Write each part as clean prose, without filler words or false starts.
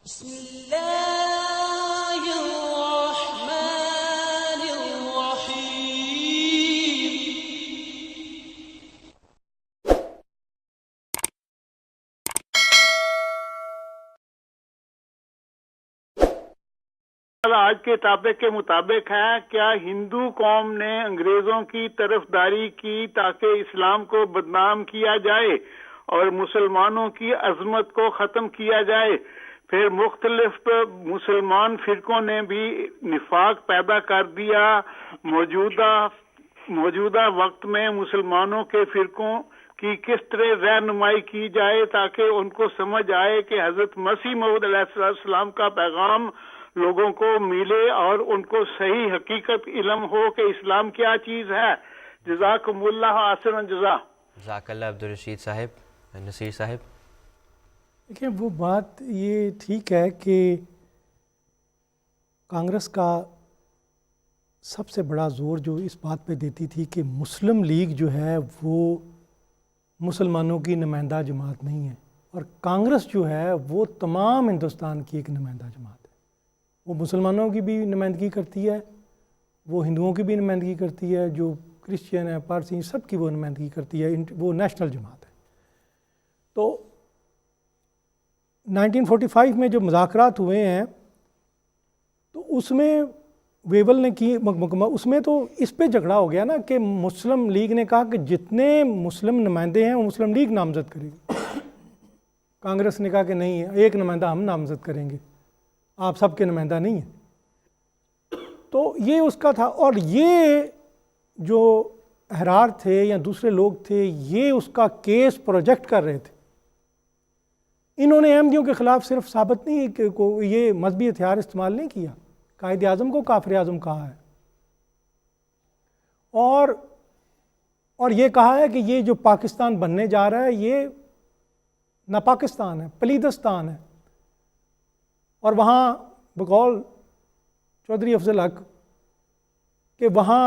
بسم اللہ الرحمن الرحیم۔ آج کے ٹاپک کے مطابق ہے، کیا ہندو قوم نے انگریزوں کی طرفداری کی تاکہ اسلام کو بدنام کیا جائے اور مسلمانوں کی عظمت کو ختم کیا جائے؟ پھر مختلف مسلمان فرقوں نے بھی نفاق پیدا کر دیا۔ موجودہ وقت میں مسلمانوں کے فرقوں کی کس طرح رہنمائی کی جائے تاکہ ان کو سمجھ آئے کہ حضرت مسیح موعود علیہ السلام کا پیغام لوگوں کو ملے اور ان کو صحیح حقیقت علم ہو کہ اسلام کیا چیز ہے۔ جزاکم اللہ احسن الجزا۔ جزاک اللہ عبدالرشید صاحب، نصیر صاحب۔ دیکھیں، وہ بات یہ ٹھیک ہے کہ کانگریس کا سب سے بڑا زور جو اس بات پہ دیتی تھی کہ مسلم لیگ جو ہے وہ مسلمانوں کی نمائندہ جماعت نہیں ہے، اور کانگریس جو ہے وہ تمام ہندوستان کی ایک نمائندہ جماعت ہے۔ وہ مسلمانوں کی بھی نمائندگی کرتی ہے، وہ ہندوؤں کی بھی نمائندگی کرتی ہے، جو کرسچین ہیں، پارسی، سب کی وہ نمائندگی کرتی ہے، وہ نیشنل جماعت ہے۔ تو 1945 میں جو مذاکرات ہوئے ہیں تو اس میں ویول نے کی اس میں تو اس پہ جھگڑا ہو گیا نا کہ مسلم لیگ نے کہا کہ جتنے مسلم نمائندے ہیں وہ مسلم لیگ نامزد کرے گی۔ کانگریس نے کہا کہ نہیں، ایک نمائندہ ہم نامزد کریں گے، آپ سب کے نمائندہ نہیں ہیں۔ تو یہ اس کا تھا، اور یہ جو احرار تھے یا دوسرے لوگ تھے یہ اس کا کیس پروجیکٹ کر رہے تھے۔ انہوں نے احمدیوں کے خلاف صرف ثابت نہیں کہ یہ مذہبی ہتھیار استعمال نہیں کیا، قائد اعظم کو کافر اعظم کہا ہے، اور یہ کہا ہے کہ یہ جو پاکستان بننے جا رہا ہے یہ ناپاکستان ہے، پلیدستان ہے، اور وہاں بقول چودھری افضل حق کہ وہاں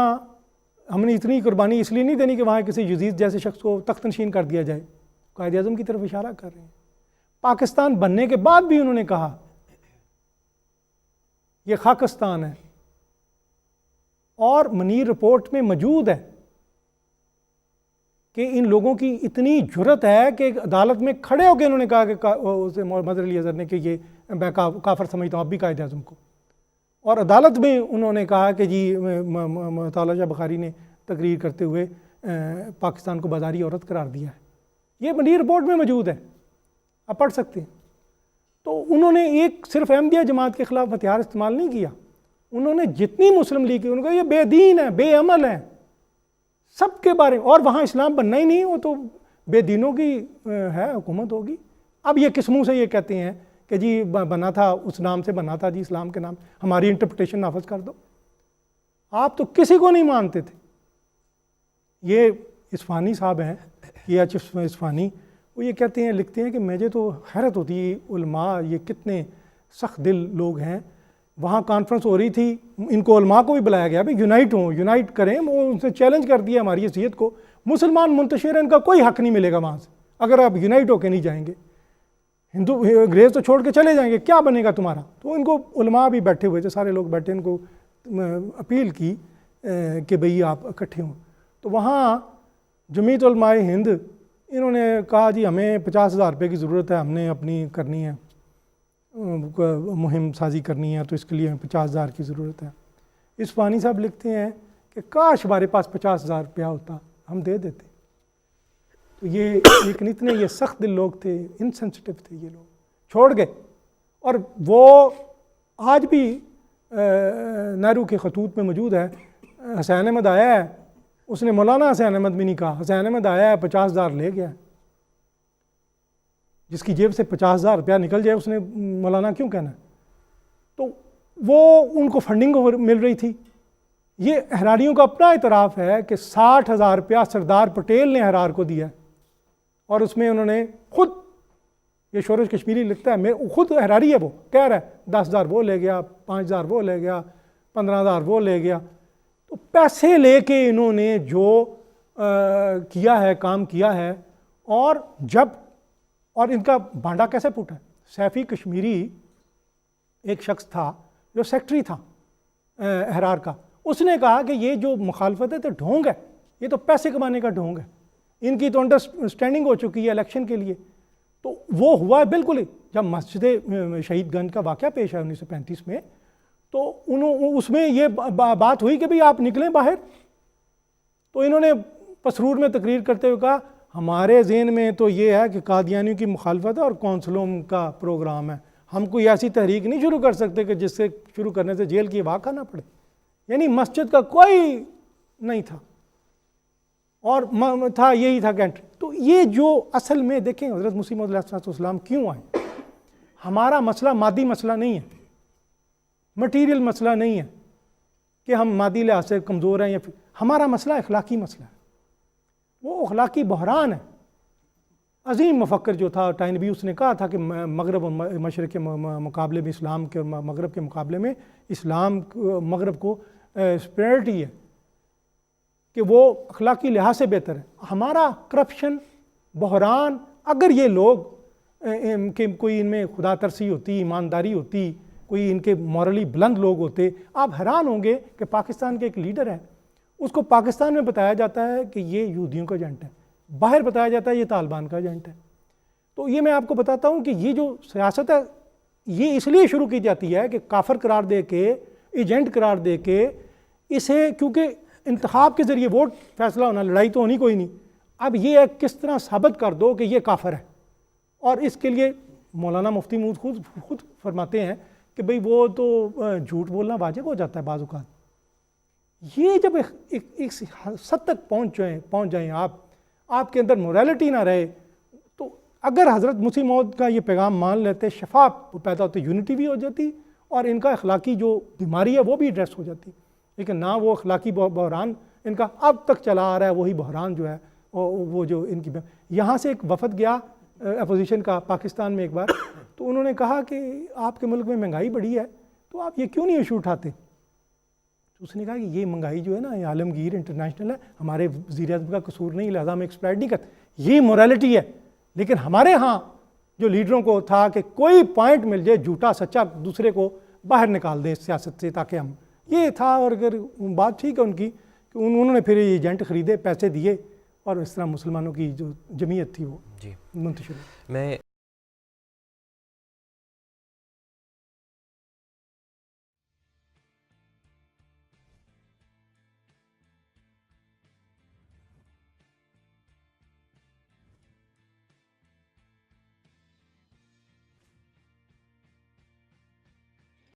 ہم نے اتنی قربانی اس لیے نہیں دینی کہ وہاں کسی یزید جیسے شخص کو تخت نشین کر دیا جائے۔ قائد اعظم کی طرف اشارہ کر رہے ہیں۔ پاکستان بننے کے بعد بھی انہوں نے کہا یہ خاکستان ہے، اور منیر رپورٹ میں موجود ہے کہ ان لوگوں کی اتنی جرت ہے کہ عدالت میں کھڑے ہو کے انہوں نے کہا کہ محمد علی اظہر نے کہ یہ میں کافر سمجھتا ہوں اب بھی قائد اعظم کو، اور عدالت میں انہوں نے کہا کہ جی مطالعہ شاہ بخاری نے تقریر کرتے ہوئے پاکستان کو بازاری عورت قرار دیا ہے۔ یہ منیر رپورٹ میں موجود ہے، آپ پڑھ سکتے ہیں۔ تو انہوں نے ایک صرف احمدیہ جماعت کے خلاف ہتھیار استعمال نہیں کیا، انہوں نے جتنی مسلم لیگ کی، انہوں نے کہا یہ بے دین ہے، بے عمل ہے، سب کے بارے میں، اور وہاں اسلام بننا ہی نہیں، وہ تو بے دینوں کی ہے حکومت ہوگی۔ اب یہ کس منہ سے یہ کہتے ہیں کہ جی بنا تھا، اس نام سے بنا تھا، جی اسلام کے نام، ہماری انٹرپریٹیشن نافذ کر دو۔ آپ تو کسی کو نہیں مانتے تھے۔ یہ اصفہانی صاحب ہیں، یہ اصفہانی، وہ یہ کہتے ہیں، لکھتے ہیں کہ مجھے تو حیرت ہوتی ہے علماء یہ کتنے سخت دل لوگ ہیں۔ وہاں کانفرنس ہو رہی تھی، ان کو علماء کو بھی بلایا گیا، بھائی یونائٹ ہوں، یونائٹ کریں، وہ ان سے چیلنج کر دیا ہماری حیثیت کو، مسلمان منتشر ہیں، ان کا کوئی حق نہیں ملے گا وہاں سے اگر آپ یونائٹ ہو کے نہیں جائیں گے، انگریز تو چھوڑ کے چلے جائیں گے، کیا بنے گا تمہارا؟ تو ان کو علماء بھی بیٹھے ہوئے تھے، سارے لوگ بیٹھے، ان کو اپیل کی کہ بھئی آپ اکٹھے ہوں۔ تو وہاں جمعیت علماء ہند انہوں نے کہا جی ہمیں 50,000 روپے کی ضرورت ہے، ہم نے اپنی کرنی ہے، مہم سازی کرنی ہے، تو اس کے لیے ہمیں 50,000 کی ضرورت ہے۔ اصفہانی صاحب لکھتے ہیں کہ کاش ہمارے پاس 50,000 روپیہ ہوتا، ہم دے دیتے۔ تو یہ لیکن اتنے یہ سخت دل لوگ تھے، انسینسٹیو تھے، یہ لوگ چھوڑ گئے۔ اور وہ آج بھی نہرو کے خطوط میں موجود ہے، حسین احمد آیا ہے، اس نے مولانا حسین احمد بھی نہیں کہا، حسین احمد آیا ہے 50,000 لے گیا۔ جس کی جیب سے 50,000 روپیہ نکل جائے اس نے مولانا کیوں کہنا ہے؟ تو وہ ان کو فنڈنگ مل رہی تھی۔ یہ احراریوں کا اپنا اعتراف ہے کہ 60,000 روپیہ سردار پٹیل نے احرار کو دیا، اور اس میں انہوں نے خود، یہ شورش کشمیری لکھتا ہے، خود احراری ہے، وہ کہہ رہا ہے 10,000 وہ لے گیا، 5,000 وہ لے گیا، 15,000 وہ لے گیا۔ تو پیسے لے کے انہوں نے جو کیا ہے، کام کیا ہے، اور ان کا بانڈا کیسے پھوٹا ہے؟ سیفی کشمیری ایک شخص تھا جو سیکٹری تھا احرار کا، اس نے کہا کہ یہ جو مخالفت ہے تو ڈھونگ ہے، یہ تو پیسے کمانے کا ڈھونگ ہے، ان کی تو انڈرسٹینڈنگ ہو چکی ہے الیکشن کے لیے۔ تو وہ ہوا ہے بالکل ہی، جب مسجد شہید گنج کا واقعہ پیش ہے 1935 میں، تو اس میں یہ بات ہوئی کہ بھئی آپ نکلیں باہر، تو انہوں نے پسرور میں تقریر کرتے ہوئے کہا ہمارے ذہن میں تو یہ ہے کہ قادیانیوں کی مخالفت ہے اور کونسلوں کا پروگرام ہے، ہم کوئی ایسی تحریک نہیں شروع کر سکتے کہ جس سے شروع کرنے سے جیل کی ہوا کھانا پڑے۔ یعنی مسجد کا کوئی نہیں تھا، اور تھا یہی تھا کہ تو یہ جو اصل میں دیکھیں حضرت مسیح موعود علیہ السلام کیوں آئے، ہمارا مسئلہ مادی مسئلہ نہیں ہے، مٹیریل مسئلہ نہیں ہے کہ ہم مادی لحاظ سے کمزور ہیں، یا پھر ہمارا مسئلہ اخلاقی مسئلہ ہے، وہ اخلاقی بحران ہے۔ عظیم مفکر جو تھا ٹائنبی، اس نے کہا تھا کہ مغرب و مشرق کے مقابلے میں اسلام کے، مغرب کے مقابلے میں اسلام مغرب کو سپیریورٹی ہے کہ وہ اخلاقی لحاظ سے بہتر ہے۔ ہمارا کرپشن، بحران، اگر یہ لوگ کہ کوئی ان میں خدا ترسی ہوتی، ایمانداری ہوتی، کوئی ان کے مورلی بلند لوگ ہوتے، آپ حیران ہوں گے کہ پاکستان کے ایک لیڈر ہے، اس کو پاکستان میں بتایا جاتا ہے کہ یہ یہودیوں کا ایجنٹ ہے، باہر بتایا جاتا ہے یہ طالبان کا ایجنٹ ہے۔ تو یہ میں آپ کو بتاتا ہوں کہ یہ جو سیاست ہے یہ اس لیے شروع کی جاتی ہے کہ کافر قرار دے کے، ایجنٹ قرار دے کے اسے، کیونکہ انتخاب کے ذریعے ووٹ فیصلہ ہونا، لڑائی تو ہونی کوئی نہیں، اب یہ کس طرح ثابت کر دو کہ یہ کافر ہے۔ اور اس کے لیے مولانا مفتی محمود خود فرماتے ہیں کہ بھئی وہ تو جھوٹ بولنا واجب ہو جاتا ہے بعض اوقات۔ یہ جب ایک حد تک پہنچ جائیں آپ کے اندر موریلٹی نہ رہے، تو اگر حضرت مسیح موعود کا یہ پیغام مان لیتے، شفا پیدا ہوتی، یونٹی بھی ہو جاتی، اور ان کا اخلاقی جو بیماری ہے وہ بھی ایڈریس ہو جاتی۔ لیکن نہ وہ اخلاقی بحران ان کا اب تک چلا آ رہا ہے، وہی بحران جو ہے وہ جو ان کی یہاں سے ایک وفد گیا اپوزیشن کا پاکستان میں ایک بار، تو انہوں نے کہا کہ آپ کے ملک میں مہنگائی بڑھی ہے تو آپ یہ کیوں نہیں ایشو اٹھاتے؟ تو اس نے کہا کہ یہ مہنگائی جو ہے نا یہ عالمگیر انٹرنیشنل ہے، ہمارے وزیر اعظم کا قصور نہیں، لہٰذا ہم ایکسپلائٹ نہیں کرتے، یہ موریلٹی ہے۔ لیکن ہمارے ہاں جو لیڈروں کو تھا کہ کوئی پوائنٹ مل جائے جھوٹا سچا دوسرے کو باہر نکال دے اس سیاست سے، تاکہ ہم یہ تھا۔ اور اگر بات ٹھیک ہے ان کی کہ انہوں نے پھر ایجنٹ خریدے، پیسے دیے، اور اس طرح مسلمانوں کی جو جمعیت تھی وہ منتشر ہوئی۔ میں